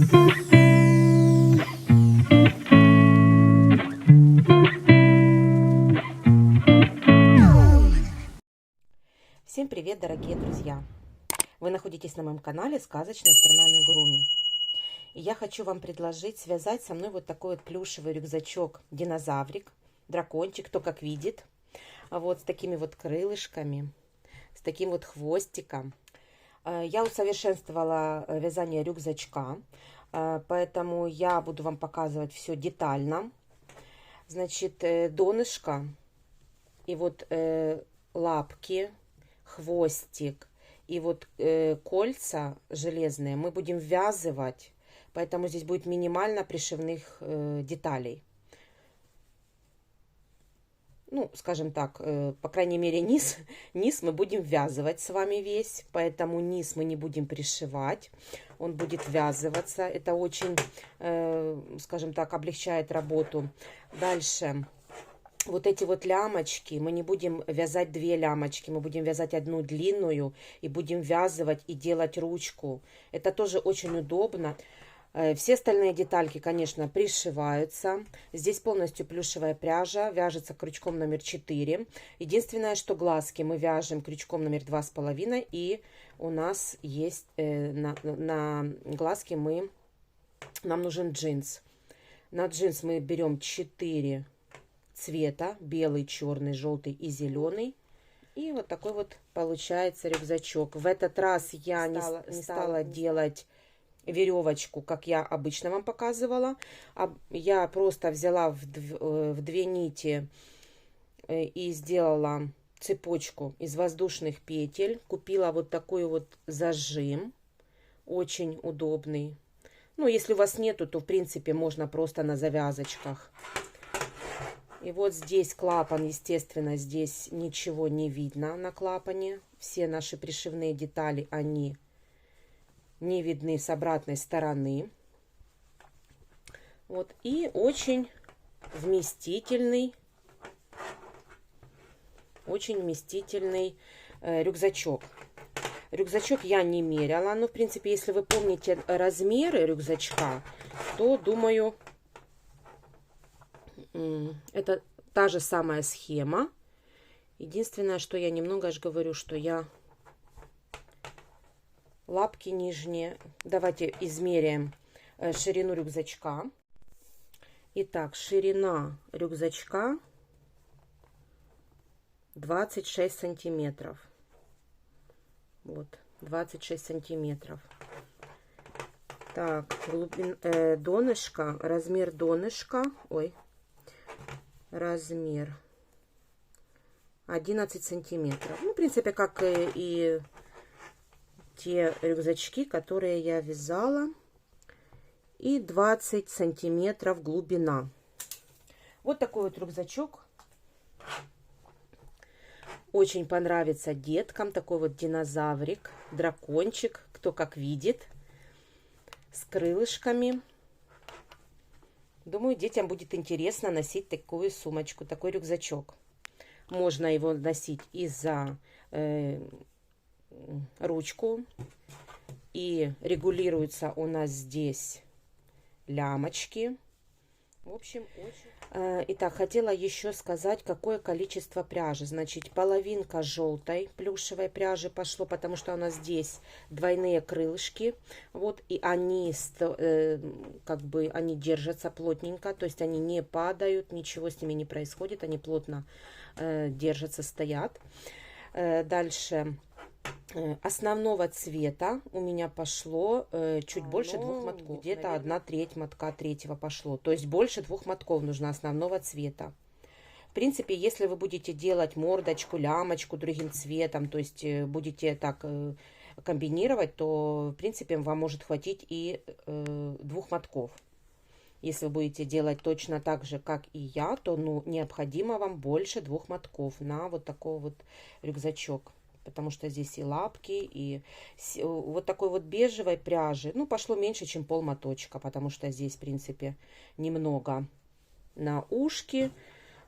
Всем привет, дорогие друзья! Вы находитесь на моем канале «Сказочная страна Амигуруми». И я хочу вам предложить связать со мной вот такой вот плюшевый рюкзачок динозаврик, дракончик, кто как видит. Вот с такими вот крылышками, с таким вот хвостиком. Я усовершенствовала вязание рюкзачка, поэтому я буду вам показывать все детально. Значит, донышко и вот лапки, хвостик и вот кольца железные мы будем ввязывать, поэтому здесь будет минимально пришивных деталей. Ну, скажем так, по крайней мере, низ мы будем ввязывать с вами весь, поэтому низ мы не будем пришивать, он будет ввязываться. Это очень, скажем так, облегчает работу. Дальше. Вот эти вот лямочки, мы не будем вязать две лямочки, мы будем вязать одну длинную и будем ввязывать и делать ручку. Это тоже очень удобно. Все остальные детальки, конечно, пришиваются. Здесь полностью плюшевая пряжа, вяжется крючком номер 4. Единственное, что глазки мы вяжем крючком номер 2,5. И у нас есть на глазки нам нужен джинс. На джинс мы берем 4 цвета: белый, черный, желтый и зеленый. И вот такой вот получается рюкзачок. В этот раз я не стала делать веревочку, как я обычно вам показывала. Я просто взяла в 2 нити и сделала цепочку из воздушных петель. Купила вот такой вот зажим, очень удобный. Ну, если у вас нету, то в принципе можно просто на завязочках. И вот здесь клапан, естественно, здесь ничего не видно на клапане. Все наши пришивные детали, они не видны с обратной стороны. Вот, и очень вместительный рюкзачок. Рюкзачок я не меряла, но, в принципе, если вы помните размеры рюкзачка, то, думаю, это та же самая схема. Единственное, что я немного аж говорю, что я лапки нижние. Давайте измеряем ширину рюкзачка. Итак, ширина рюкзачка 26 сантиметров. Вот, 26 сантиметров. Так, донышко, размер донышка. Ой. Размер 11 сантиметров. Ну, в принципе, как и те рюкзачки, которые я вязала. И 20 сантиметров глубина. Вот такой вот рюкзачок. Очень понравится деткам. Такой вот динозаврик, дракончик, кто как видит. С крылышками. Думаю, детям будет интересно носить такую сумочку, такой рюкзачок. Можно его носить и за ручку. И регулируются у нас здесь лямочки. В общем, очень... Итак, хотела еще сказать, какое количество пряжи. Значит, половинка желтой плюшевой пряжи пошло, потому что у нас здесь двойные крылышки. Вот, и они как бы они держатся плотненько, то есть они не падают, ничего с ними не происходит, они плотно держатся, стоят. Дальше основного цвета у меня пошло чуть больше 2 мотков, где-то 1/3 мотка третьего пошло, то есть больше 2 мотков нужно основного цвета. В принципе, если вы будете делать мордочку, лямочку другим цветом, то есть будете так комбинировать, то в принципе вам может хватить и 2 мотков. Если вы будете делать точно так же, как и я, то необходимо вам больше 2 мотков на вот такой вот рюкзачок. Потому что здесь и лапки, и вот такой вот бежевой пряжи. Ну, пошло меньше, чем пол моточка, потому что здесь, в принципе, немного на ушки,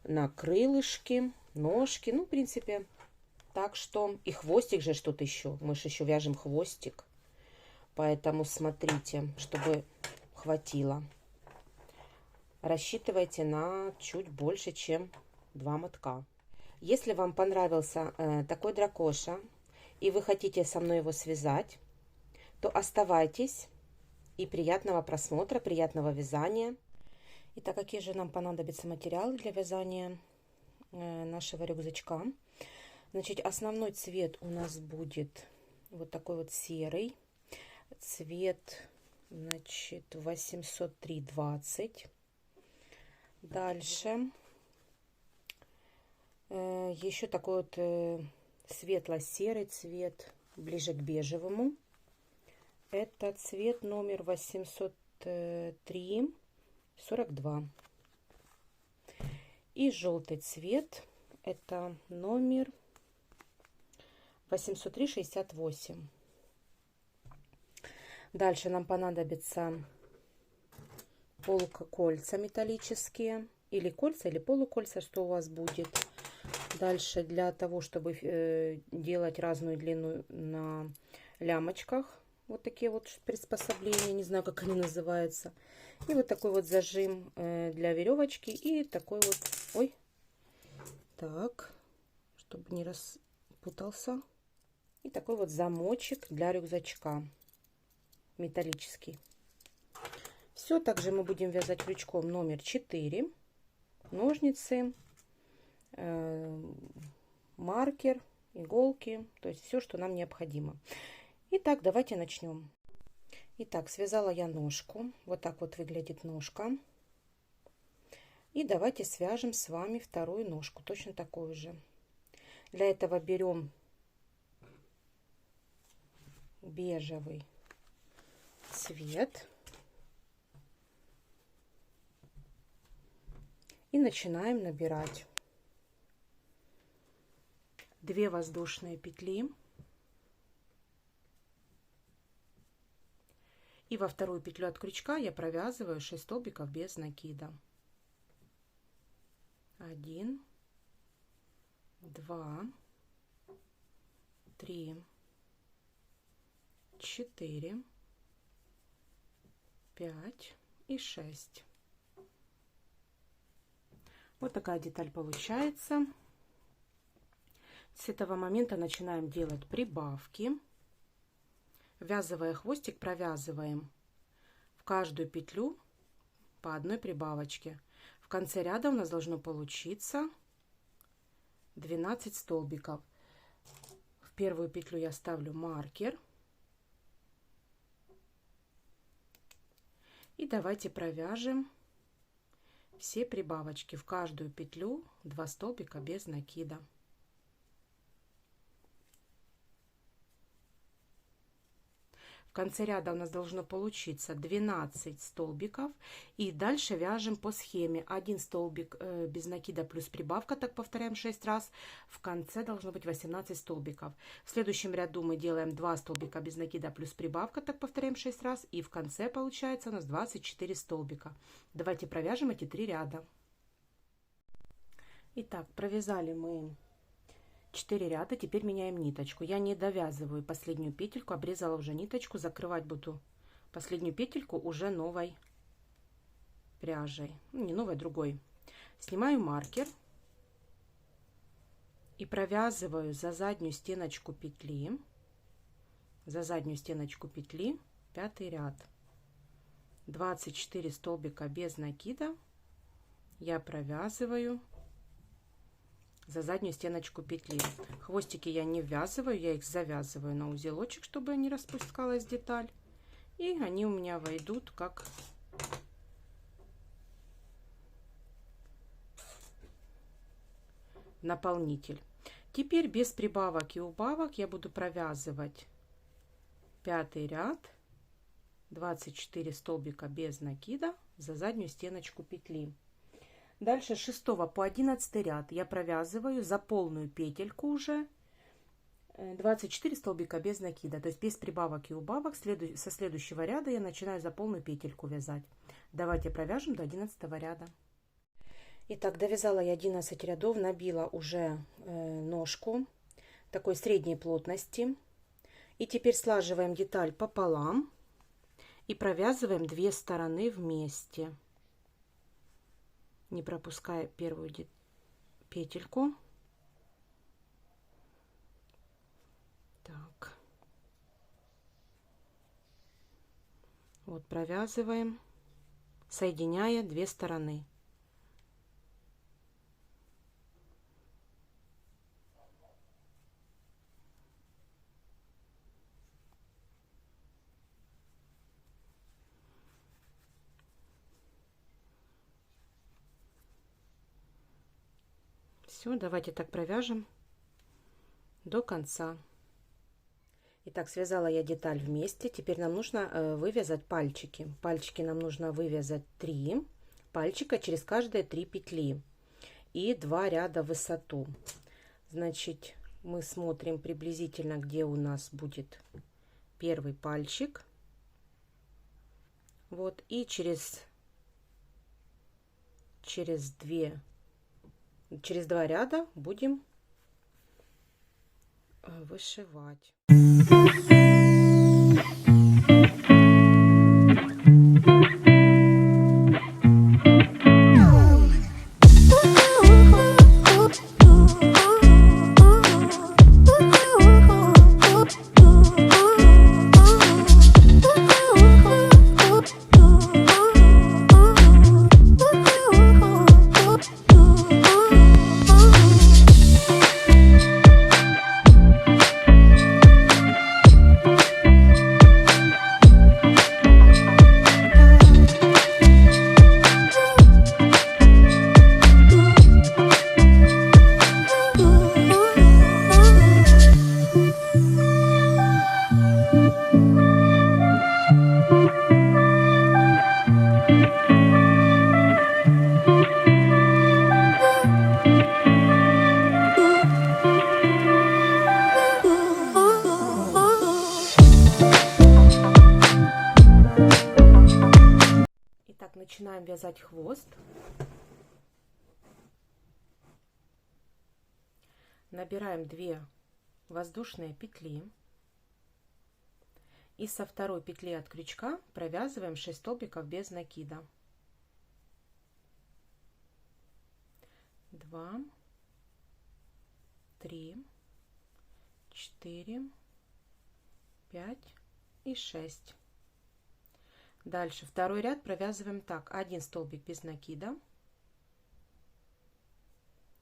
на крылышки, ножки. Ну, в принципе, так что... И хвостик же что-то еще. Мы же еще вяжем хвостик. Поэтому смотрите, чтобы хватило. Рассчитывайте на чуть больше, чем 2 мотка. Если вам понравился такой дракоша, и вы хотите со мной его связать, то оставайтесь. И приятного просмотра, приятного вязания. Итак, какие же нам понадобятся материалы для вязания нашего рюкзачка? Значит, основной цвет у нас будет вот такой вот серый. Цвет, значит, 803,20. Дальше. Еще такой вот светло-серый цвет, ближе к бежевому. Это цвет номер 803,42. И желтый цвет, это номер 803,68. Дальше нам понадобятся полукольца металлические, или кольца, или полукольца, что у вас будет. Дальше для того, чтобы делать разную длину на лямочках, вот такие вот приспособления, не знаю, как они называются. И вот такой вот зажим для веревочки. И такой вот, ой, так, чтобы не распутался. И такой вот замочек для рюкзачка, металлический. Все, также мы будем вязать крючком номер 4. Ножницы, маркер, иголки, то есть все, что нам необходимо. Итак, давайте начнем. Итак, связала я ножку. Вот так вот выглядит ножка. И давайте свяжем с вами вторую ножку, точно такую же. Для этого берем бежевый цвет и начинаем набирать 2 воздушные петли. И во вторую петлю от крючка я провязываю 6 столбиков без накида. 1, 2, 3, 4, 5 и 6. Вот такая деталь получается. С этого момента начинаем делать прибавки. Ввязывая хвостик, провязываем в каждую петлю по одной прибавочке. В конце ряда у нас должно получиться 12 столбиков. В первую петлю я ставлю маркер. И давайте провяжем все прибавочки. В каждую петлю 2 столбика без накида. В конце ряда у нас должно получиться 12 столбиков. И дальше вяжем по схеме. 1 столбик без накида плюс прибавка. Так повторяем 6 раз. В конце должно быть 18 столбиков. В следующем ряду мы делаем 2 столбика без накида плюс прибавка. Так повторяем 6 раз. И в конце получается у нас 24 столбика. Давайте провяжем эти 3 ряда. Итак, провязали мы 4 ряда. Теперь меняем ниточку. Я не довязываю последнюю петельку, обрезала уже ниточку. Закрывать буду последнюю петельку уже новой пряжей. Не новой, другой. Снимаю маркер и провязываю за заднюю стеночку петли. За заднюю стеночку петли 5-й ряд. 24 столбика без накида я провязываю за заднюю стеночку петли. Хвостики я не ввязываю, я их завязываю на узелочек, чтобы не распускалась деталь. И они у меня войдут как наполнитель. Теперь без прибавок и убавок я буду провязывать 5-й ряд, 24 столбика без накида за заднюю стеночку петли. Дальше с 6 по 11 ряд я провязываю за полную петельку уже 24 столбика без накида, то есть без прибавок и убавок. Со следующего ряда я начинаю за полную петельку вязать. Давайте провяжем до 11 ряда. Итак, довязала я 11 рядов, набила уже ножку такой средней плотности. И теперь слаживаем деталь пополам И провязываем 2 стороны вместе, не пропуская первую петельку. Так. Вот провязываем, соединяя 2 стороны. Все, давайте так провяжем до конца. Итак, связала я деталь вместе. Теперь нам нужно вывязать пальчики. Пальчики нам нужно вывязать 3 пальчика через каждые 3 петли и 2 ряда в высоту. Значит, мы смотрим приблизительно, где у нас будет первый пальчик. Вот, и через 2 ряда будем вышивать. Начинаем вязать хвост. Набираем 2 воздушные петли и со второй петли от крючка провязываем 6 столбиков без накида. 2, 3, 4, 5 и 6. Дальше второй ряд провязываем так: 1 столбик без накида,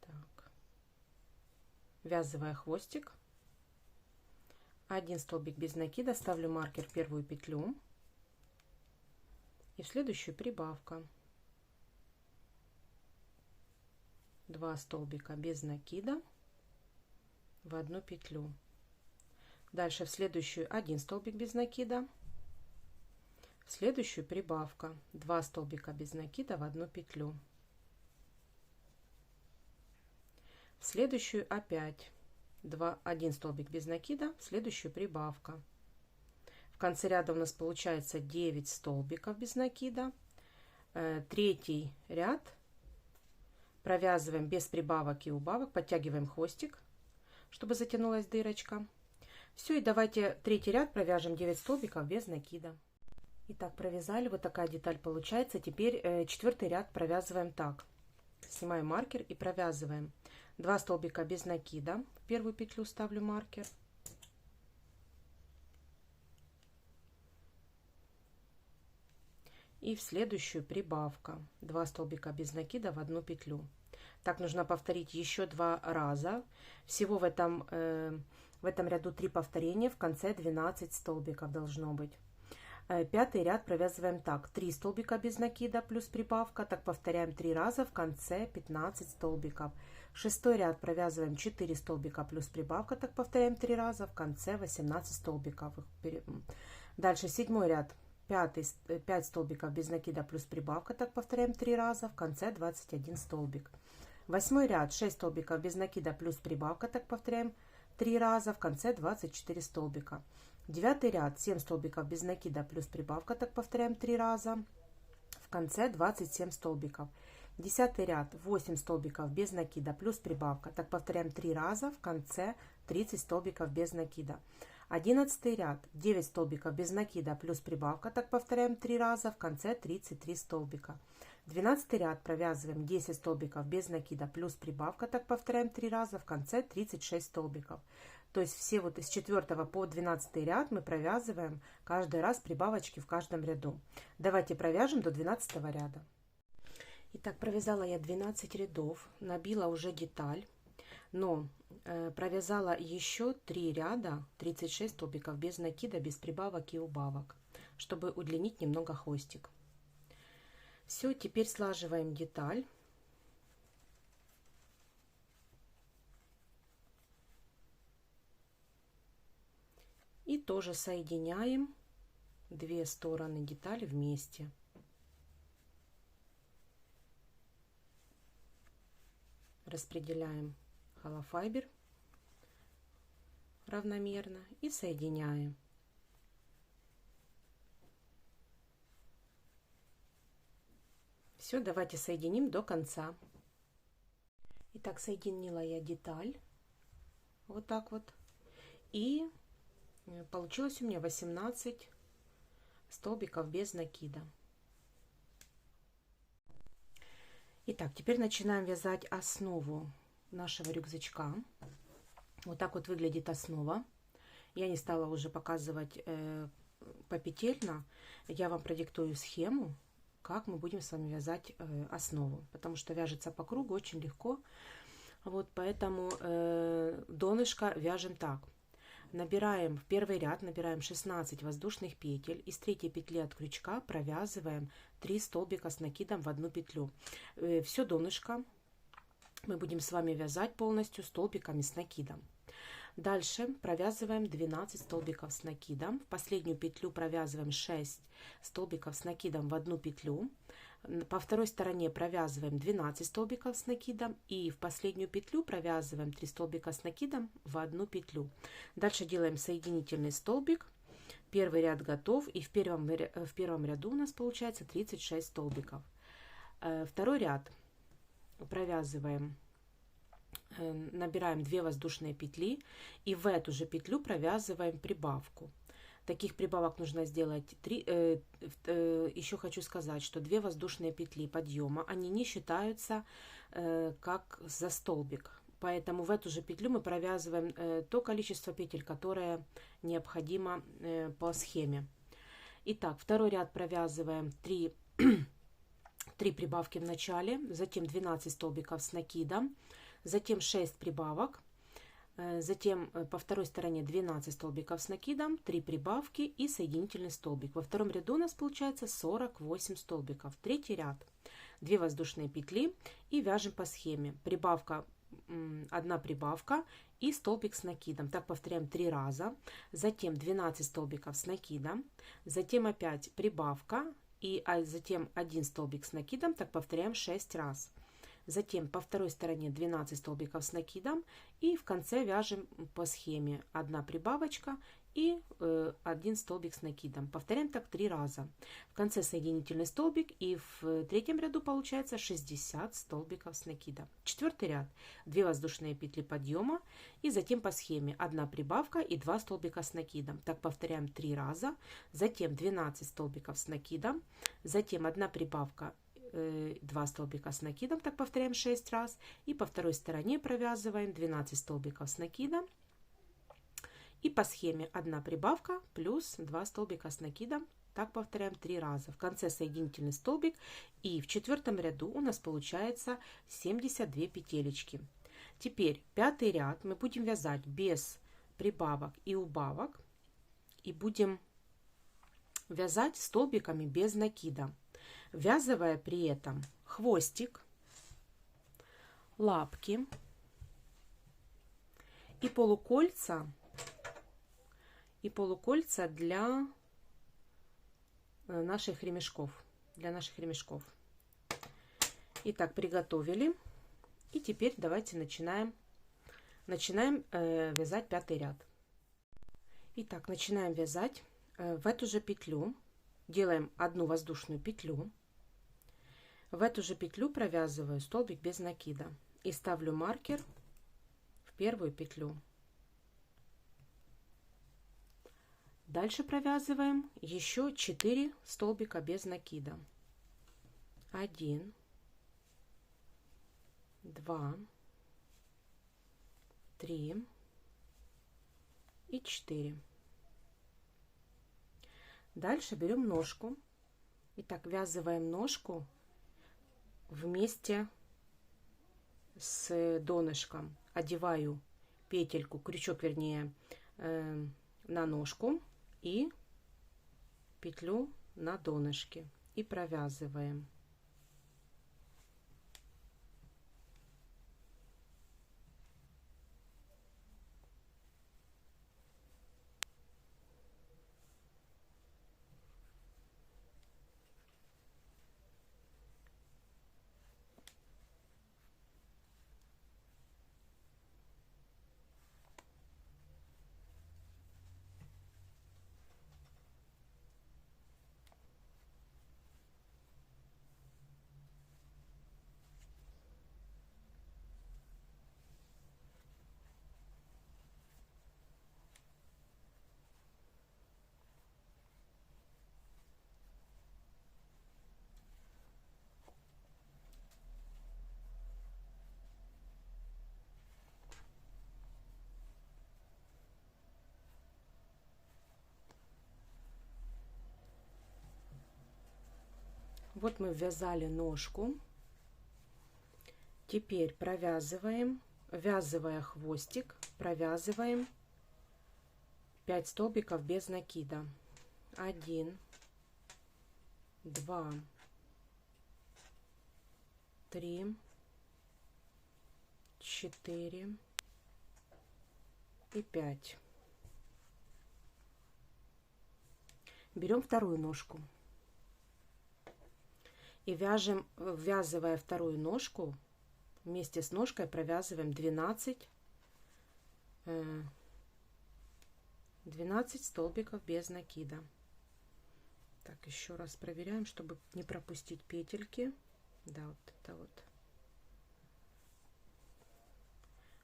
так, ввязывая хвостик, 1 столбик без накида, ставлю маркер в первую петлю и в следующую прибавка, 2 столбика без накида в одну петлю. Дальше в следующую 1 столбик без накида, в следующую прибавка, 2 столбика без накида в одну петлю, в следующую опять 1 столбик без накида, в следующую прибавка. В конце ряда у нас получается 9 столбиков без накида. Третий ряд провязываем без прибавок и убавок, подтягиваем хвостик, чтобы затянулась дырочка. Все, и давайте третий ряд провяжем 9 столбиков без накида. Итак, провязали, вот такая деталь получается. Теперь 4-й ряд провязываем так. Снимаем маркер и провязываем 2 столбика без накида, в первую петлю ставлю маркер, и в следующую прибавка, 2 столбика без накида в одну петлю. Так нужно повторить еще 2 раза. Всего в этом ряду 3 повторения, в конце 12 столбиков должно быть. 5-й ряд провязываем так: 3 столбика без накида плюс прибавка, так повторяем 3 раза, в конце 15 столбиков. 6-й ряд провязываем 4 столбика плюс прибавка, так повторяем 3 раза, в конце 18 столбиков. Дальше 7-й ряд 5 столбиков без накида плюс прибавка, так повторяем 3 раза, в конце 21 столбик. 8-й ряд 6 столбиков без накида плюс прибавка, так повторяем 3 раза, в конце 24 столбика. 9-й ряд 7 столбиков без накида плюс прибавка, так повторяем 3 раза, в конце 27 столбиков. 10-й ряд 8 столбиков без накида плюс прибавка, так повторяем 3 раза, в конце 30 столбиков без накида. 11 ряд, 9 столбиков без накида плюс прибавка, так повторяем 3 раза, в конце 33 столбика. 12 ряд провязываем 10 столбиков без накида плюс прибавка, так повторяем 3 раза, в конце 36 столбиков. То есть все вот с 4 по 12 ряд мы провязываем каждый раз прибавочки в каждом ряду. Давайте провяжем до 12 ряда. Итак, провязала я 12 рядов, набила уже деталь, но провязала еще 3 ряда, 36 столбиков без накида, без прибавок и убавок, чтобы удлинить немного хвостик. Все, теперь слаживаем деталь. И тоже соединяем две стороны детали вместе. Распределяем холофайбер равномерно и соединяем. Все, давайте соединим до конца. Итак, соединила я деталь вот так вот, и получилось у меня 18 столбиков без накида. Итак, теперь начинаем вязать основу нашего рюкзачка. Вот так вот выглядит основа. Я не стала уже показывать попетельно. Я вам продиктую схему, как мы будем с вами вязать основу, потому что вяжется по кругу очень легко. Вот поэтому донышко вяжем так. Набираем в первый ряд, набираем 16 воздушных петель. Из третьей петли от крючка провязываем 3 столбика с накидом в одну петлю. Все донышко мы будем с вами вязать полностью столбиками с накидом. Дальше провязываем 12 столбиков с накидом. В последнюю петлю провязываем 6 столбиков с накидом в одну петлю. По второй стороне провязываем 12 столбиков с накидом. И в последнюю петлю провязываем 3 столбика с накидом в одну петлю. Дальше делаем соединительный столбик. Первый ряд готов. И в первом ряду у нас получается 36 столбиков. Второй ряд провязываем, набираем 2 воздушные петли и в эту же петлю провязываем прибавку. Таких прибавок нужно сделать 3. Еще хочу сказать, что 2 воздушные петли подъема, они не считаются как за столбик. Поэтому в эту же петлю мы провязываем то количество петель, которое необходимо по схеме. Итак, второй ряд провязываем 3 прибавки в начале, затем 12 столбиков с накидом, затем 6 прибавок, затем по второй стороне 12 столбиков с накидом, 3 прибавки и соединительный столбик. Во втором ряду у нас получается 48 столбиков. Третий ряд 2 воздушные петли и вяжем по схеме. Прибавка, 1 прибавка и столбик с накидом. Так повторяем 3 раза. Затем 12 столбиков с накидом, затем опять прибавка и затем 1 столбик с накидом. Так повторяем 6 раз. Затем по второй стороне 12 столбиков с накидом и в конце вяжем по схеме 1 прибавочка и 1 столбик с накидом. Повторяем так 3 раза. В конце соединительный столбик и в третьем ряду получается 60 столбиков с накидом. Четвертый ряд 2 воздушные петли подъема и затем по схеме 1 прибавка и 2 столбика с накидом. Так повторяем 3 раза. Затем 12 столбиков с накидом, затем 1 прибавка, 2 столбика с накидом, так повторяем 6 раз. И по второй стороне провязываем 12 столбиков с накидом. И по схеме 1 прибавка плюс 2 столбика с накидом. Так повторяем 3 раза. В конце соединительный столбик. И в четвертом ряду у нас получается 72 петелечки. Теперь пятый ряд мы будем вязать без прибавок и убавок. И будем вязать столбиками без накида, ввязывая при этом хвостик, лапки и полукольца для наших ремешков. Итак, приготовили. И теперь давайте начинаем вязать пятый ряд. Итак, начинаем вязать в эту же петлю. Делаем 1 воздушную петлю. В эту же петлю провязываю столбик без накида и ставлю маркер в первую петлю. Дальше провязываем еще 4 столбика без накида. 1, 2, 3 и 4. Дальше берем ножку. Итак, ввязываем ножку вместе с донышком. Одеваю петельку, крючок вернее, на ножку и петлю на донышке и провязываем. Вот мы ввязали ножку. Теперь провязываем, ввязывая хвостик, провязываем 5 столбиков без накида. 1, 2, 3, 4 и 5. Берем вторую ножку и вяжем, ввязывая вторую ножку, вместе с ножкой провязываем 12 столбиков без накида. Так, еще раз проверяем, чтобы не пропустить петельки. Да, вот это вот.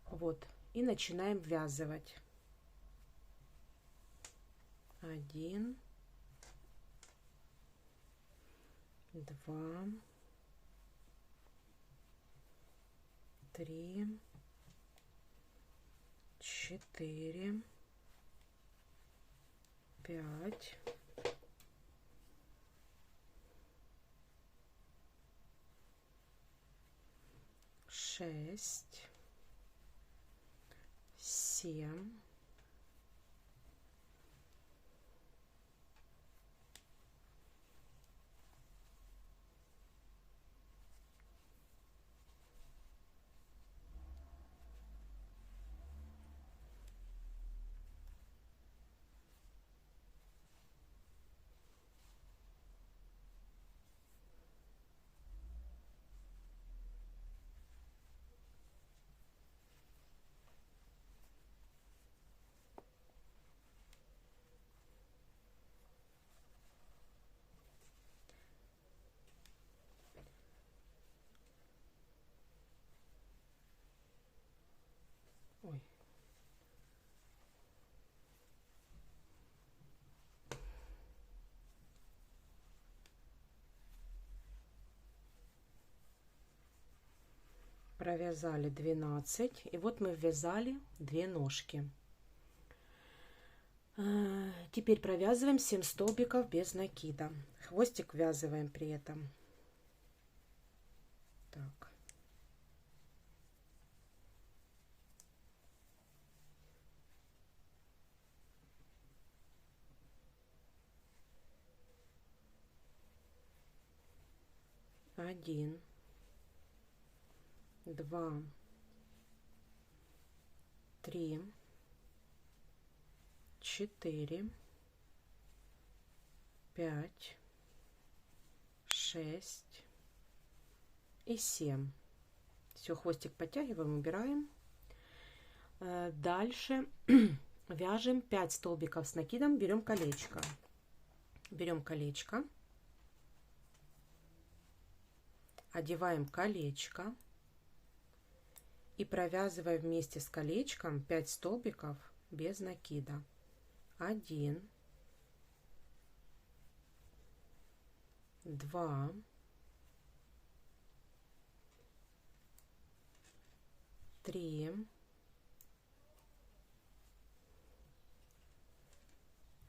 Вот, и начинаем ввязывать. 1, 2, 3, 4, 5, 6, 7, ой, провязали 12, и вот мы ввязали 2 ножки. Теперь провязываем 7 столбиков без накида. Хвостик ввязываем при этом. Так. Один, 2, 3, 4, 5, 6 и 7. Все, хвостик подтягиваем, убираем. Дальше вяжем 5 столбиков с накидом, берем колечко. Берем колечко, одеваем колечко и провязываем вместе с колечком 5 столбиков без накида. 1, 2, 3,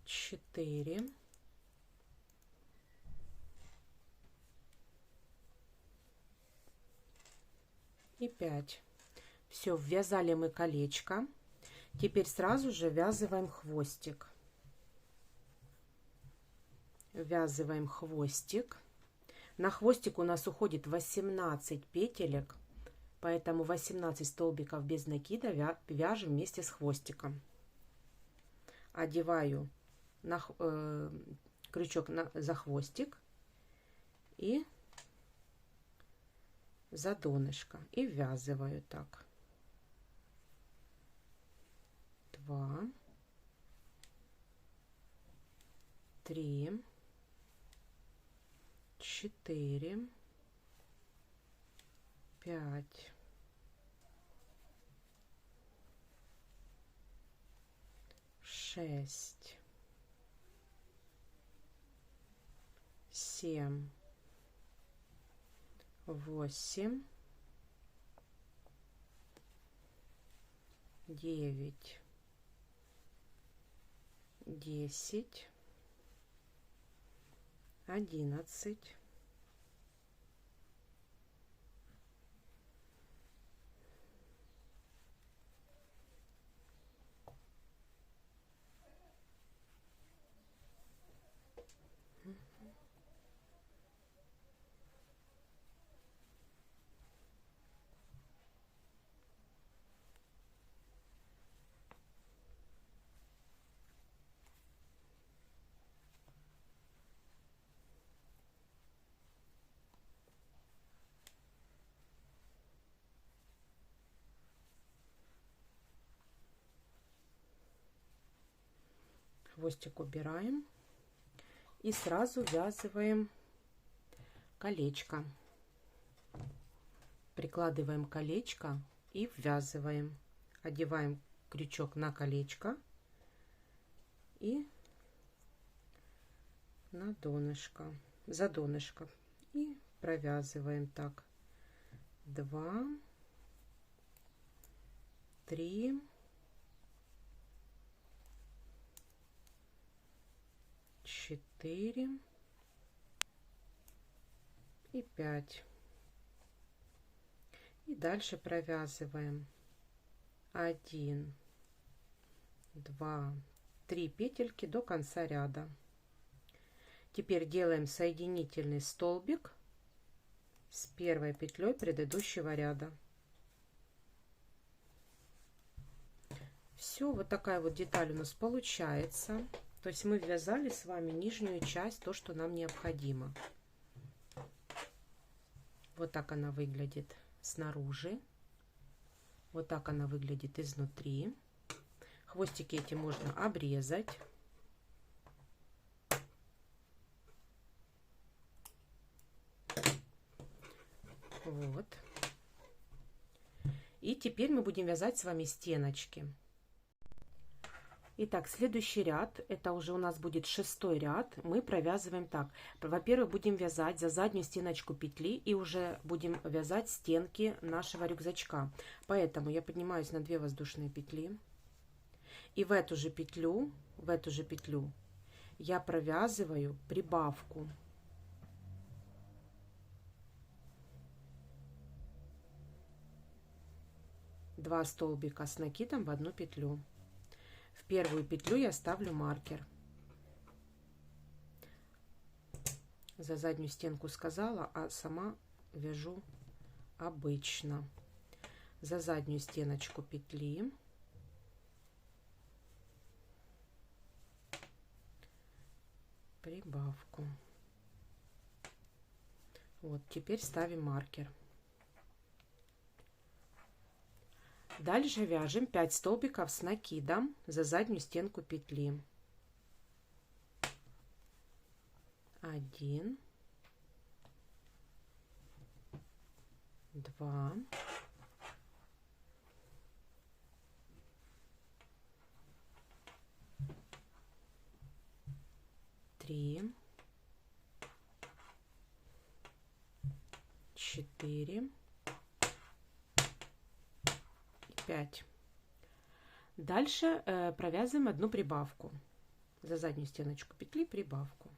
4, 5. Все, ввязали мы колечко. Теперь сразу же ввязываем хвостик. Ввязываем хвостик. На хвостик у нас уходит 18 петелек, поэтому 18 столбиков без накида вяжем вместе с хвостиком. Одеваю крючок за хвостик и за донышко и ввязываю так. 2, 3, 4, 5, 6, 7, 8, 9, 10, 11, хвостик убираем и сразу ввязываем колечко. Прикладываем колечко и ввязываем. Одеваем крючок на колечко и на донышко, за донышко и провязываем так. 2, 3, 4 и 5. И дальше провязываем 1, 2, 3 петельки до конца ряда. Теперь делаем соединительный столбик с первой петлей предыдущего ряда. Все, вот такая вот деталь у нас получается. То есть мы ввязали с вами нижнюю часть, то, что нам необходимо. Вот так она выглядит снаружи. Вот так она выглядит изнутри. Хвостики эти можно обрезать. Вот. И теперь мы будем вязать с вами стеночки. Итак, следующий ряд, это уже у нас будет 6-й ряд, мы провязываем так. Во-первых, будем вязать за заднюю стеночку петли и уже будем вязать стенки нашего рюкзачка. Поэтому я поднимаюсь на 2 воздушные петли и в эту же петлю я провязываю прибавку. Два столбика с накидом в одну петлю. В первую петлю я ставлю маркер. За заднюю стенку сказала, а сама вяжу обычно. За заднюю стеночку петли прибавку. Вот, теперь ставим маркер. Дальше вяжем 5 столбиков с накидом за заднюю стенку петли. 1, 2, 3, 4 и 5. Дальше провязываем одну прибавку. За заднюю стеночку петли прибавку.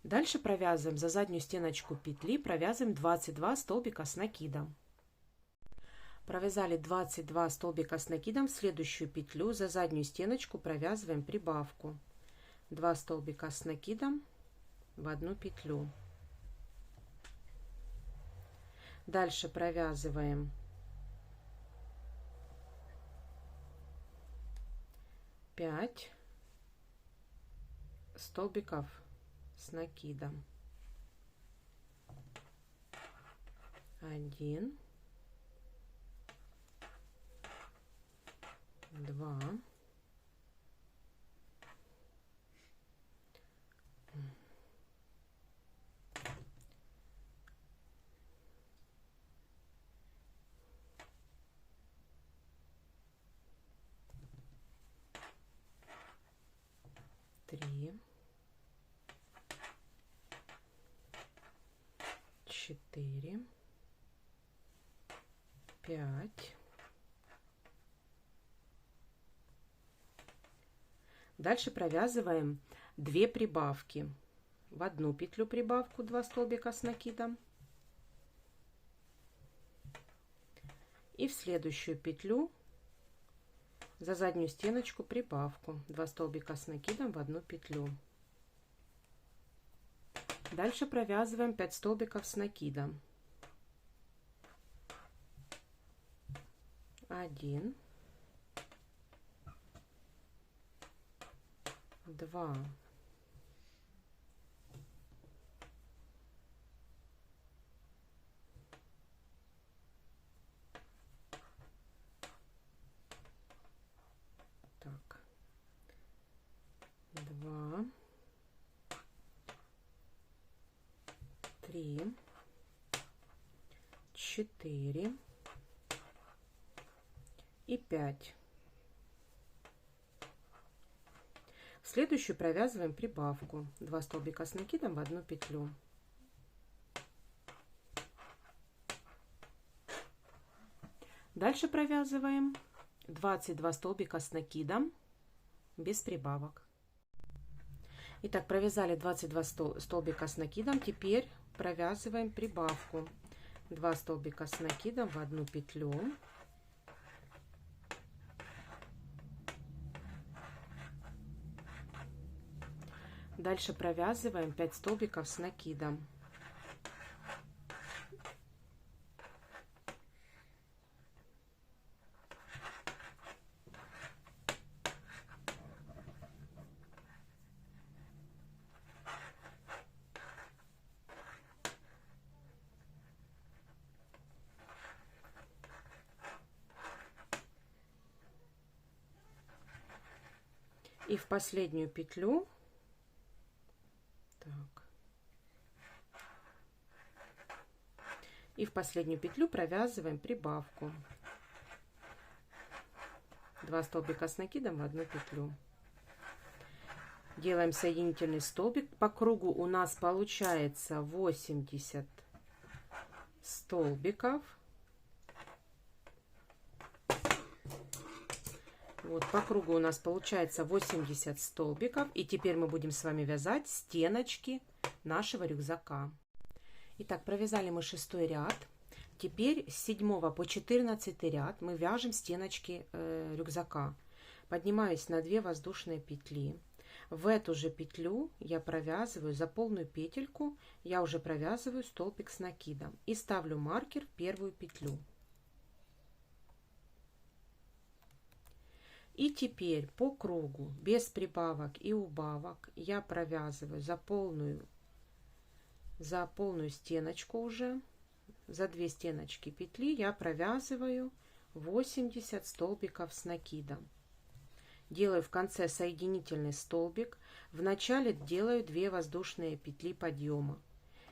Дальше провязываем за заднюю стеночку петли, провязываем 22 столбика с накидом. Провязали 22 столбика с накидом в следующую петлю, за заднюю стеночку провязываем прибавку. 2 столбика с накидом в одну петлю. Дальше провязываем 5 столбиков с накидом. 1, 2, 3, 4, 5. Дальше провязываем 2 прибавки. В одну петлю прибавку 2 столбика с накидом. И в следующую петлю за заднюю стеночку прибавку. 2 столбика с накидом в одну петлю. Дальше провязываем 5 столбиков с накидом. 1, 2, 2, 3, 4 и 5. В следующую провязываем прибавку. 2 столбика с накидом в одну петлю. Дальше провязываем 22 столбика с накидом без прибавок. Итак, провязали 22 столбика с накидом. Теперь провязываем прибавку. 2 столбика с накидом в одну петлю. Дальше провязываем 5 столбиков с накидом. И в последнюю петлю провязываем прибавку. 2 столбика с накидом в одну петлю. Делаем соединительный столбик. По кругу у нас получается 80 столбиков. Вот по кругу у нас получается 80 столбиков. И теперь мы будем с вами вязать стеночки нашего рюкзака. Итак, провязали мы 6-й ряд. Теперь с 7 по 14 ряд мы вяжем стеночки рюкзака. Поднимаюсь на 2 воздушные петли. В эту же петлю я провязываю за полную петельку, я уже провязываю столбик с накидом и ставлю маркер в первую петлю. И теперь по кругу без прибавок и убавок я провязываю за полную стеночку уже, за 2 стеночки петли я провязываю 80 столбиков с накидом. Делаю в конце соединительный столбик, в начале делаю 2 воздушные петли подъема.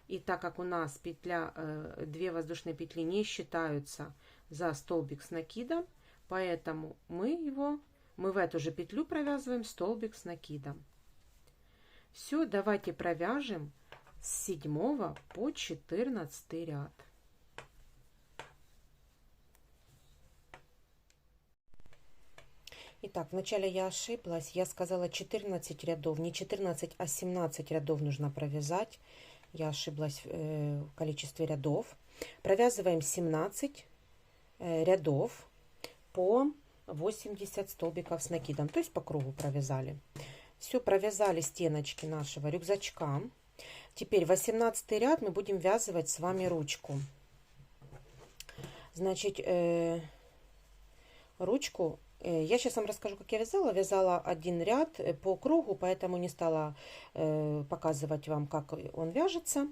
И так как у нас 2 воздушные петли не считаются за столбик с накидом, поэтому мы его мы в эту же петлю провязываем столбик с накидом. Все, давайте провяжем с 7 по 14 ряд. Итак, вначале я ошиблась, я сказала 14 рядов, не 14, а 17 рядов нужно провязать. Я ошиблась в количестве рядов. Провязываем 17 рядов по 80 столбиков с накидом, то есть по кругу провязали. Все, провязали стеночки нашего рюкзачка. Теперь 18 ряд мы будем вязывать с вами ручку. Значит, ручку я сейчас вам расскажу, как я вязала. Вязала один ряд по кругу, поэтому не стала показывать вам, как он вяжется.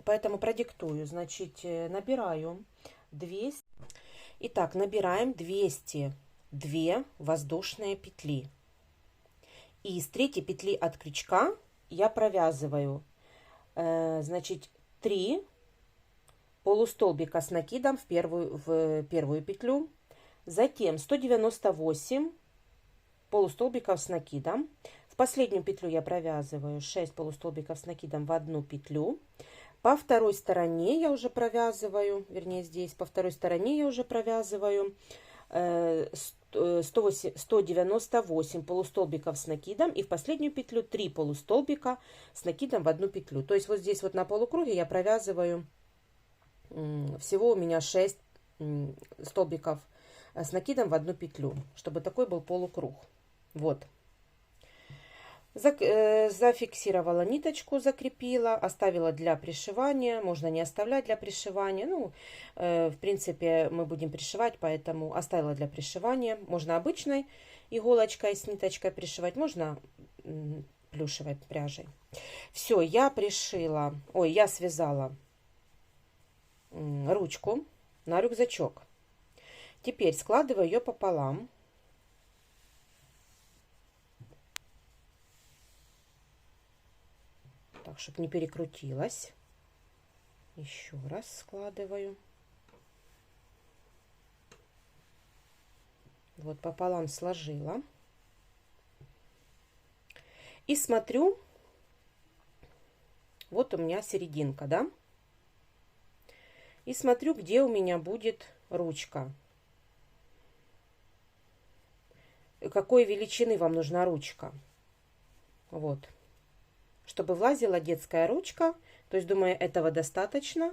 Поэтому продиктую. Значит, набираю 200. Итак, набираем 202 воздушные петли. И с третьей петли от крючка я провязываю, значит, 3 полустолбика с накидом в первую петлю. Затем 198 полустолбиков с накидом. В последнюю петлю я провязываю 6 полустолбиков с накидом в одну петлю. По второй стороне я уже провязываю, вернее здесь, по второй стороне я уже провязываю 198 полустолбиков с накидом. И в последнюю петлю 3 полустолбика с накидом в одну петлю. То есть вот здесь вот на полукруге я провязываю всего у меня 6 столбиков с накидом в одну петлю, чтобы такой был полукруг. Вот. Зафиксировала ниточку, закрепила, оставила для пришивания. Можно не оставлять для пришивания. Ну, в принципе, мы будем пришивать, поэтому оставила для пришивания. Можно обычной иголочкой с ниточкой пришивать, можно плюшевой пряжей. Все, я пришила, я связала ручку на рюкзачок. Теперь складываю ее пополам. Так, чтобы не перекрутилась. Еще раз складываю. Вот пополам сложила. И смотрю, вот у меня серединка, да? И смотрю, где у меня будет ручка. Какой величины вам нужна ручка. Вот. Чтобы влазила детская ручка. То есть, думаю, этого достаточно.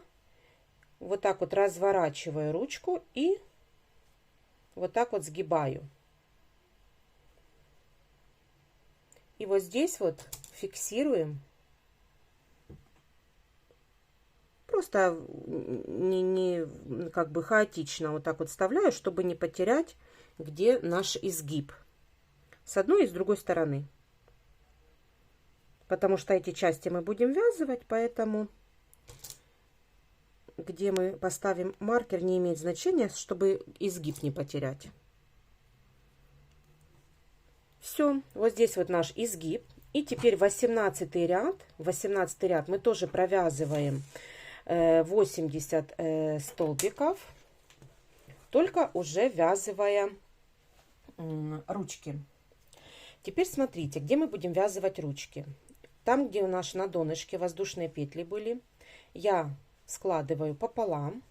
Вот так вот разворачиваю ручку и вот так вот сгибаю. И вот здесь вот фиксируем. Просто не как бы хаотично вот так вот вставляю, чтобы не потерять, где наш изгиб. С одной и с другой стороны. Потому что эти части мы будем вязывать, поэтому где мы поставим маркер, не имеет значения, чтобы изгиб не потерять. Все, вот здесь вот наш изгиб. И теперь 18 ряд. 18 ряд мы тоже провязываем 80 столбиков, только уже вязывая ручки. Теперь смотрите, где мы будем вязывать ручки. Там, где у нас на донышке воздушные петли были, я складываю пополам.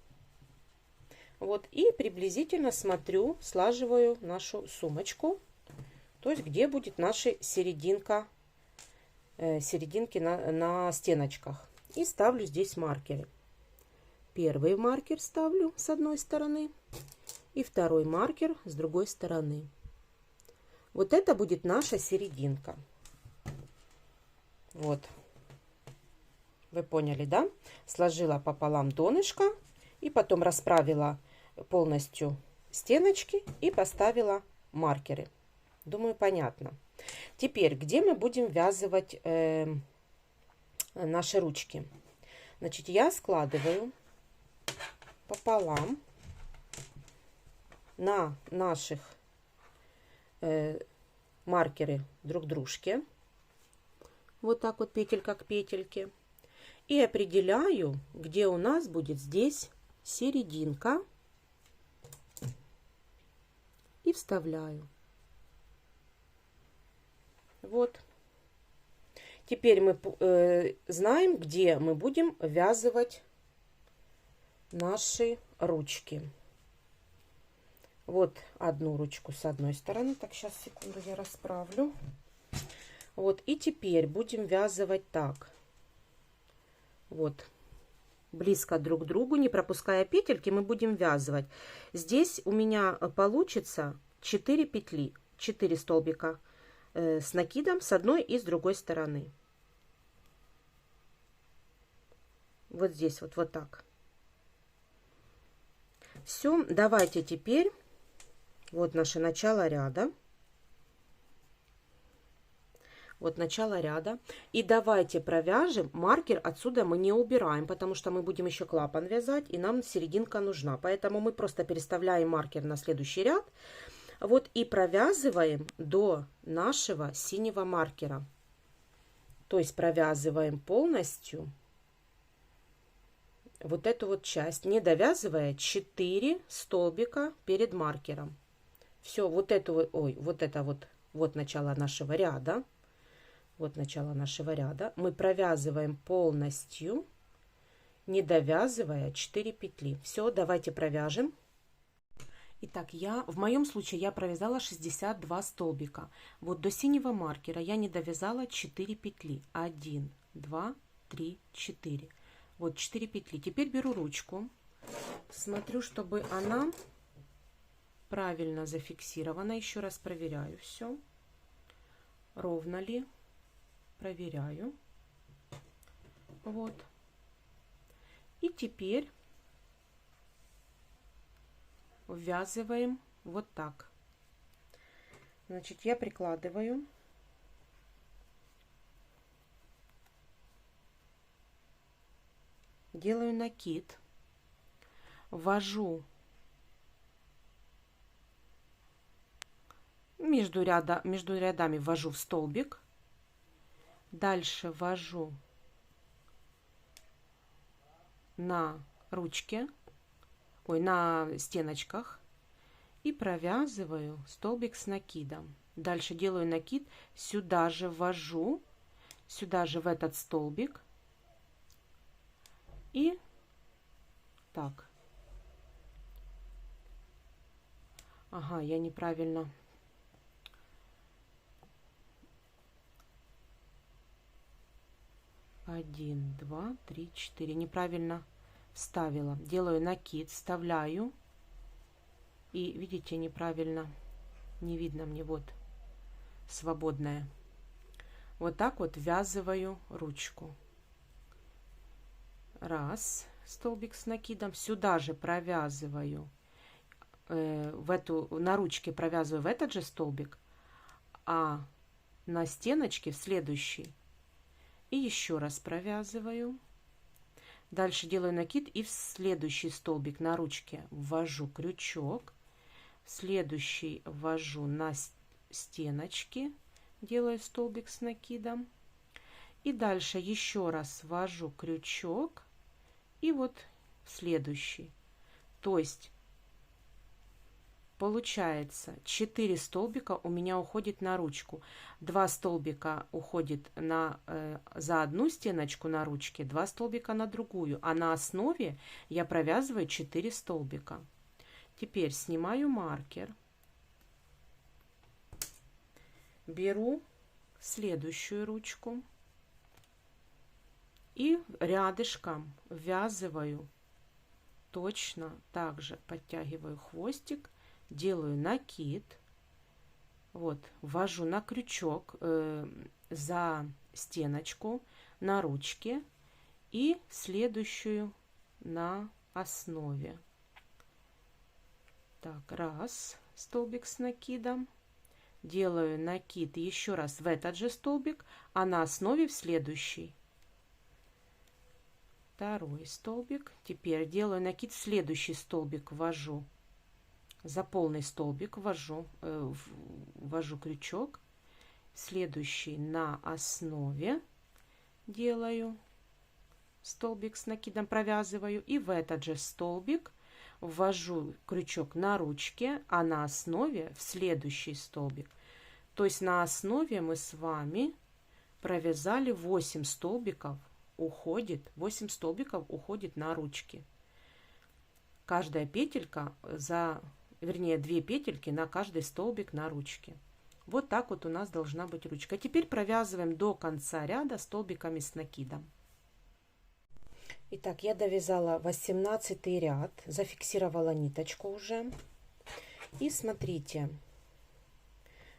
Вот, и приблизительно смотрю, слаживаю нашу сумочку. То есть, где будет наша серединки на стеночках. И ставлю здесь маркеры. Первый маркер ставлю с одной стороны. И второй маркер с другой стороны. Вот это будет наша серединка. Вот. Вы поняли, да? Сложила пополам донышко. И потом расправила полностью стеночки. И поставила маркеры. Думаю, понятно. Теперь, где мы будем вязывать наши ручки? Значит, я складываю пополам на наших маркеры друг дружке. Вот так вот петелька к петельке. И определяю, где у нас будет здесь серединка. И вставляю. Вот. Теперь мы знаем, где мы будем ввязывать наши ручки. Вот одну ручку с одной стороны. Так, сейчас, секунду, я расправлю. Вот, и теперь будем ввязывать так. Вот, близко друг к другу, не пропуская петельки, мы будем ввязывать. Здесь у меня получится 4 петли, 4 столбика с накидом с одной и с другой стороны. Вот здесь вот так. Все, давайте теперь, вот наше начало ряда. Вот начало ряда. И давайте провяжем. Маркер отсюда мы не убираем, потому что мы будем еще клапан вязать, и нам серединка нужна. Поэтому мы просто переставляем маркер на следующий ряд. Вот и провязываем до нашего синего маркера. То есть провязываем полностью вот эту вот часть, не довязывая 4 столбика перед маркером. Все, вот это вот, вот начало нашего ряда. Вот начало нашего ряда. Мы провязываем полностью, не довязывая 4 петли. Все, давайте провяжем. Итак, в моем случае я провязала 62 столбика. Вот до синего маркера я не довязала 4 петли. 1, 2, 3, 4. Вот 4 петли. Теперь беру ручку, смотрю, чтобы она правильно зафиксирована. Еще раз проверяю все. Ровно ли? Проверяю. Вот. И теперь ввязываем вот так. Значит, я прикладываю. Делаю накид. Ввожу между рядами ввожу в столбик. Дальше ввожу на ручке, на стеночках и провязываю столбик с накидом. Дальше делаю накид, сюда же ввожу, сюда же в этот столбик и так. Ага, я неправильно. Один, два, три, 4. Неправильно вставила. Делаю накид, вставляю. И видите, неправильно. Не видно мне. Вот. Свободная. Вот так вот ввязываю ручку. Раз. Столбик с накидом. Сюда же провязываю. На ручке провязываю в этот же столбик. А на стеночке в следующий. И еще раз провязываю. Дальше делаю накид и в следующий столбик на ручке ввожу крючок. В следующий ввожу на стеночки. Делаю столбик с накидом. И дальше еще раз ввожу крючок. И вот в следующий. То есть получается 4 столбика у меня уходит на ручку. 2 столбика уходит за одну стеночку на ручке, 2 столбика на другую. А на основе я провязываю 4 столбика. Теперь снимаю маркер. Беру следующую ручку. И рядышком ввязываю точно так же, подтягиваю хвостик. Делаю накид, вот, ввожу на крючок за стеночку на ручке и следующую на основе. Так, раз, столбик с накидом, делаю накид еще раз в этот же столбик, а на основе в следующий. Второй столбик, теперь делаю накид, в следующий столбик ввожу. За полный столбик ввожу крючок, следующий на основе делаю столбик с накидом, провязываю, и в этот же столбик ввожу крючок на ручке, а на основе в следующий столбик. То есть на основе мы с вами провязали 8 столбиков, 8 столбиков уходит на ручки. Каждая петелька вернее 2 петельки на каждый столбик на ручке. Вот так вот у нас должна быть ручка. Теперь провязываем до конца ряда столбиками с накидом. Итак, я довязала 18 ряд, зафиксировала ниточку уже. И смотрите,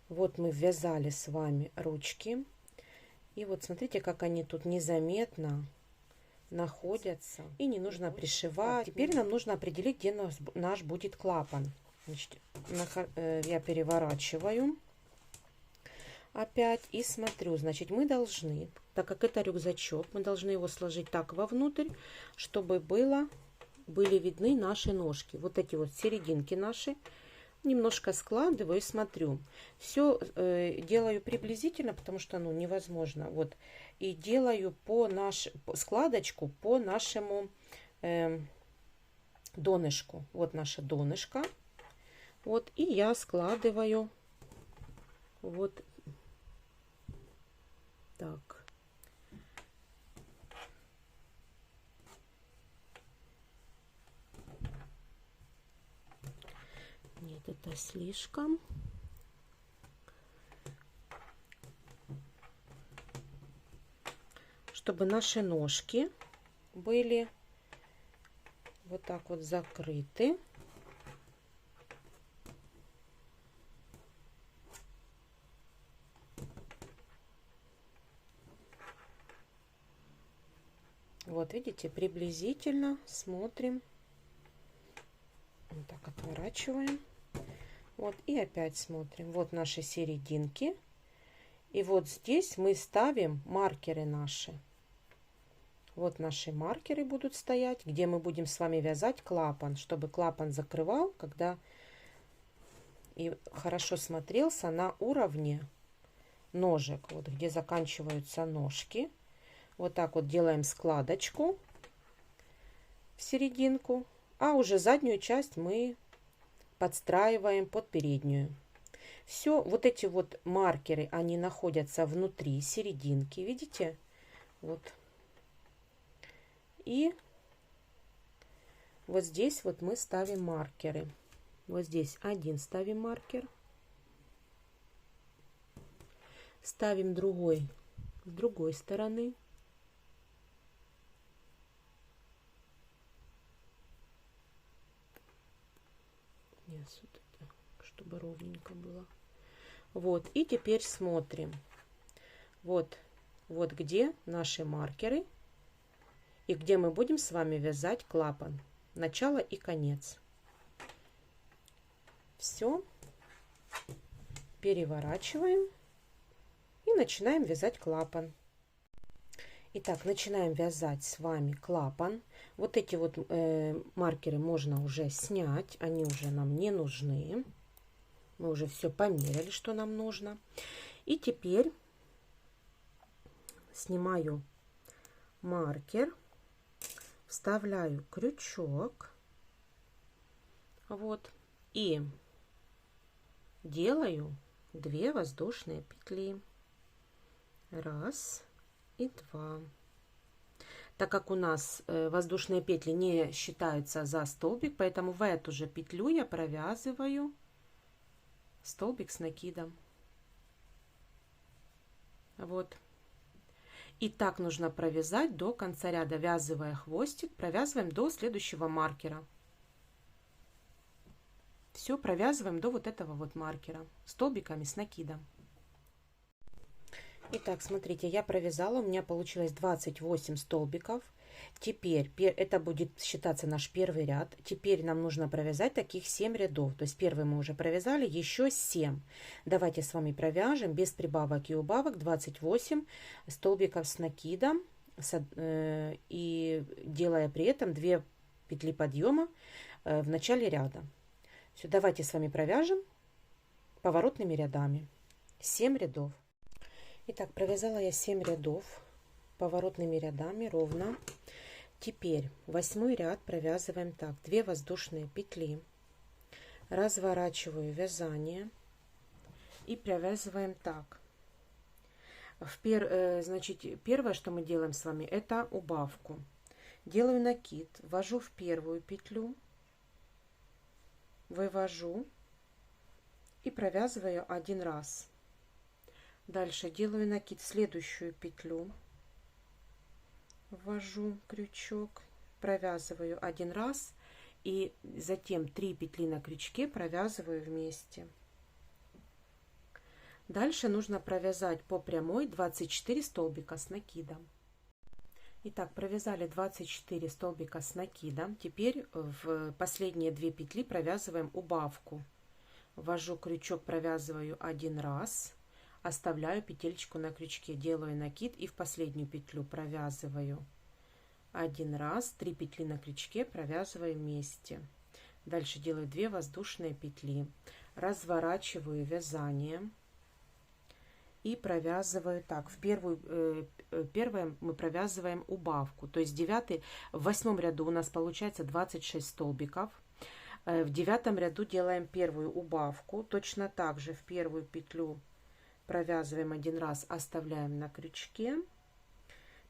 вот мы ввязали с вами ручки. И вот смотрите, как они тут незаметно находятся. И не нужно пришивать. Теперь нам нужно определить, где наш будет клапан. Значит, я переворачиваю опять и смотрю. Значит, мы должны, так как это рюкзачок, мы должны его сложить так вовнутрь, чтобы были видны наши ножки. Вот эти вот серединки наши. Немножко складываю и смотрю. Все делаю приблизительно, потому что невозможно. Вот. И делаю складочку по нашему донышку. Вот наше донышко. Вот. И я складываю вот так. Нет, это слишком. Чтобы наши ножки были вот так вот закрыты. Вот видите, приблизительно смотрим. Вот так отворачиваем. Вот и опять смотрим. Вот наши серединки. И вот здесь мы ставим маркеры наши. Вот наши маркеры будут стоять, где мы будем с вами вязать клапан, чтобы клапан закрывал, и хорошо смотрелся на уровне ножек, вот где заканчиваются ножки. Вот так вот делаем складочку в серединку, а уже заднюю часть мы подстраиваем под переднюю. Все, вот эти вот маркеры, они находятся внутри серединки, видите? Вот. И вот здесь вот мы ставим маркеры. Вот здесь один ставим маркер. Ставим другой с другой стороны. Нет, вот это, чтобы ровненько было. Вот, и теперь смотрим. Вот где наши маркеры. И где мы будем с вами вязать клапан. Начало и конец. Все. Переворачиваем. И начинаем вязать клапан. Итак, начинаем вязать с вами клапан. Вот эти вот маркеры можно уже снять. Они уже нам не нужны. Мы уже все померили, что нам нужно. И теперь снимаю маркер. Вставляю крючок, вот, и делаю 2 воздушные петли. 1 и 2. Так как у нас воздушные петли не считаются за столбик, поэтому в эту же петлю я провязываю столбик с накидом. Вот. И так нужно провязать до конца ряда, ввязывая хвостик, провязываем до следующего маркера. Все провязываем до вот этого вот маркера столбиками с накидом. Итак, смотрите, я провязала, у меня получилось 28 столбиков. Теперь это будет считаться наш первый ряд. Теперь нам нужно провязать таких 7 рядов. То есть первый мы уже провязали, еще 7. Давайте с вами провяжем без прибавок и убавок 28 столбиков с накидом. И делая при этом 2 петли подъема в начале ряда. Все, давайте с вами провяжем поворотными рядами 7 рядов. Итак, провязала я 7 рядов поворотными рядами ровно. Теперь 8 ряд провязываем так: 2 воздушные петли, разворачиваю вязание И провязываем так. Значит, первое, что мы делаем с вами, это убавку. Делаю накид, ввожу в первую петлю, вывожу и провязываю один раз. Дальше делаю накид в следующую петлю, ввожу крючок, провязываю один раз и затем 3 петли на крючке провязываю вместе. Дальше нужно провязать по прямой 24 столбика с накидом. Итак, провязали 24 столбика с накидом. Теперь в последние 2 петли провязываем убавку. Ввожу крючок, провязываю один раз, оставляю петельку на крючке, делаю накид и в последнюю петлю провязываю один раз, 3 петли на крючке провязываю вместе. Дальше делаю 2 воздушные петли, разворачиваю вязание и провязываю так. Первое мы провязываем убавку, то есть в 8 ряду у нас получается 26 столбиков. В 9 ряду делаем первую убавку, точно так же в первую петлю провязываем один раз, оставляем на крючке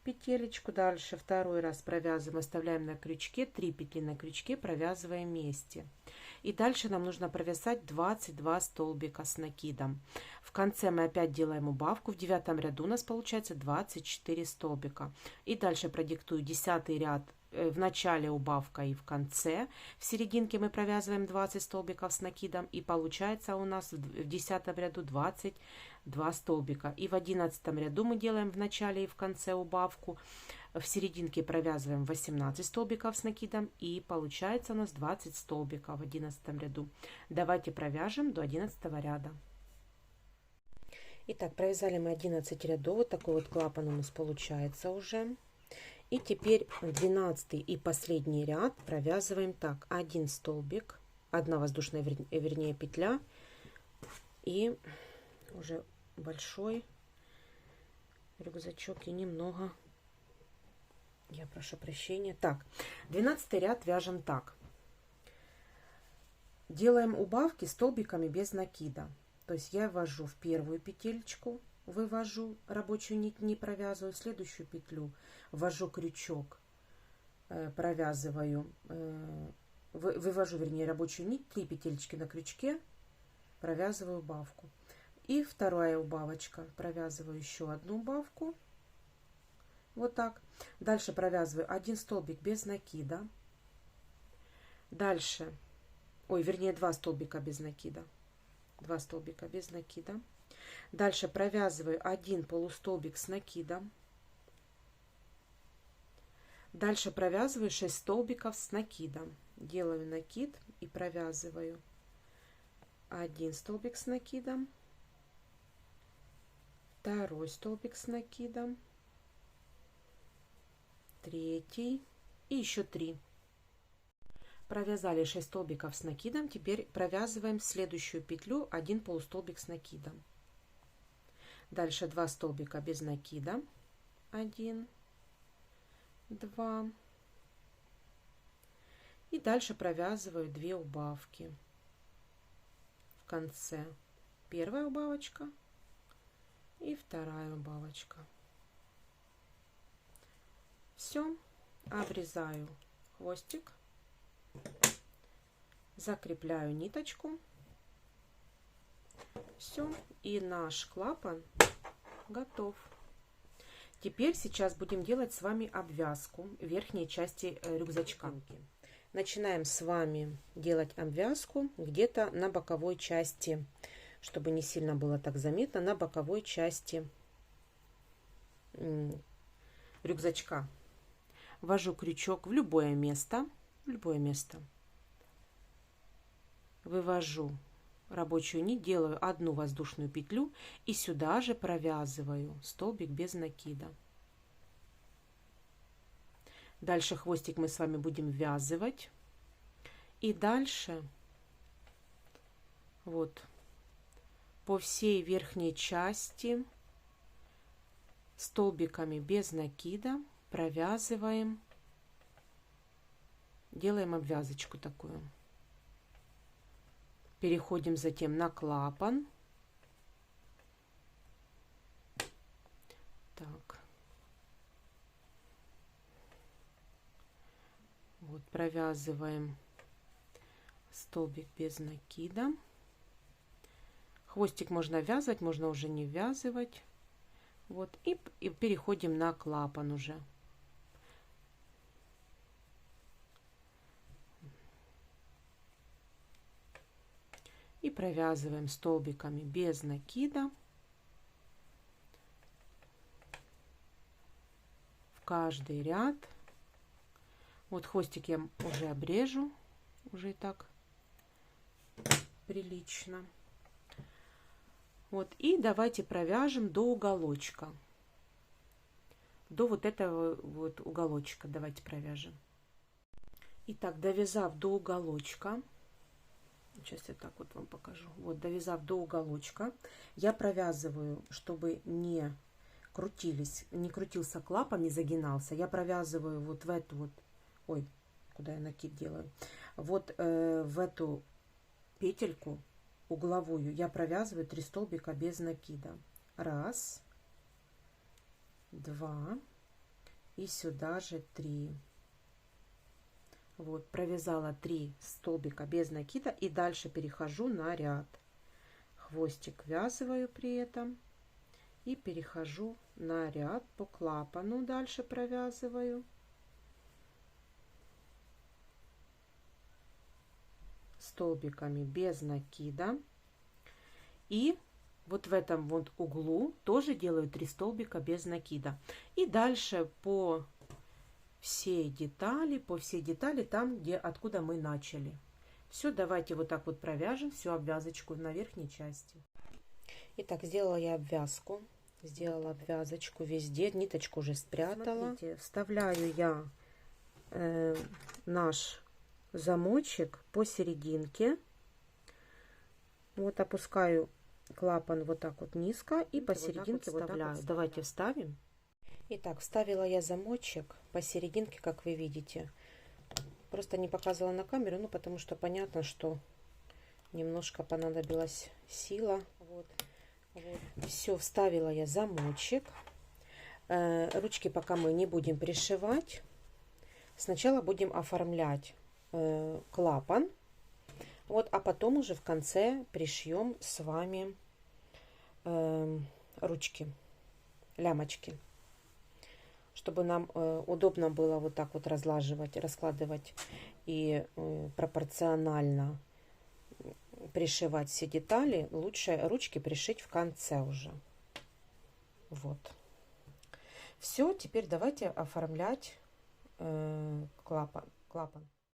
петелечку, дальше второй раз провязываем, оставляем на крючке, 3 петли на крючке провязываем вместе. И дальше нам нужно провязать 22 столбика с накидом. В конце мы опять делаем убавку, в 9 ряду у нас получается 24 столбика. И дальше продиктую 10 ряд, в начале убавка и в конце. В серединке мы провязываем 20 столбиков с накидом, и получается у нас в 10 ряду 22 столбика. И в 11 ряду мы делаем в начале и в конце убавку. В серединке провязываем 18 столбиков с накидом, и получается у нас 20 столбиков в 11 ряду. Давайте провяжем до 11 ряда. Итак, провязали мы 11 рядов, вот такой вот клапан у нас получается уже. И теперь 12 и последний ряд провязываем так: 1 столбик, 1 воздушная, вернее, петля, и уже большой рюкзачок и немного, я прошу прощения. Так, 12 ряд вяжем так. Делаем убавки столбиками без накида. То есть я ввожу в первую петелечку, вывожу, рабочую нить не провязываю, следующую петлю ввожу крючок, провязываю, вывожу, вернее, рабочую нить, 3 петелечки на крючке, провязываю убавку. И вторая убавочка, провязываю еще одну убавку, вот так. Дальше провязываю 1 столбик без накида. Дальше, вернее, 2 столбика без накида. 2 столбика без накида. Дальше провязываю 1 полустолбик с накидом. Дальше провязываю 6 столбиков с накидом. Делаю накид и провязываю 1 столбик с накидом, 2 столбик с накидом, 3 и еще 3. Провязали 6 столбиков с накидом. Теперь провязываем следующую петлю 1 полустолбик с накидом. Дальше 2 столбика без накида, 1, 2, и дальше провязываю 2 убавки. В конце первая убавочка и вторая убавочка. Все, обрезаю хвостик, закрепляю ниточку. Все, и наш клапан готов. Теперь сейчас будем делать с вами обвязку верхней части рюкзачка. Начинаем с вами делать обвязку где-то на боковой части, чтобы не сильно было так заметно, на боковой части рюкзачка. Ввожу крючок в любое место, вывожу рабочую нить, делаю 1 воздушную петлю и сюда же провязываю столбик без накида. Дальше хвостик мы с вами будем ввязывать, и дальше вот по всей верхней части столбиками без накида провязываем, делаем обвязочку такую. Переходим затем на клапан Вот, провязываем столбик без накида. Хвостик можно вязать, можно уже не ввязывать. Вот, и переходим на клапан уже. И провязываем столбиками без накида в каждый ряд. Вот хвостик я уже обрежу, уже и так прилично. Вот, и давайте провяжем до уголочка. До вот этого вот уголочка давайте провяжем. Итак, довязав до уголочка, сейчас я так вот вам покажу. Вот, довязав до уголочка, я провязываю, чтобы не крутился клапан, не загинался. Я провязываю вот в эту вот, ой, куда я накид делаю, вот в эту петельку угловую я провязываю 3 столбика без накида. 1, 2 и сюда же 3. Вот, провязала 3 столбика без накида и дальше перехожу на ряд. Хвостик ввязываю при этом и перехожу на ряд по клапану, дальше провязываю. Столбиками без накида. И вот в этом вот углу тоже делаю 3 столбика без накида. И дальше по всей детали там, откуда мы начали. Все, давайте вот так вот провяжем всю обвязочку на верхней части. Итак, сделала я обвязку. Сделала обвязочку везде. Ниточку уже спрятала. Смотрите, вставляю я наш замочек посерединке. Вот опускаю клапан вот так вот низко и посерединке вот вставляю. Вот давайте вставим. Итак, вставила я замочек посерединке, как вы видите. Просто не показывала на камеру, ну потому что понятно, что немножко понадобилась сила. Вот. Все, вставила я замочек. Ручки пока мы не будем пришивать. Сначала будем оформлять клапан. Вот, а потом уже в конце пришьем с вами ручки, лямочки, чтобы нам удобно было вот так вот разлаживать, раскладывать и пропорционально пришивать все детали. Лучше ручки пришить в конце уже. Вот. Все, теперь давайте оформлять клапан.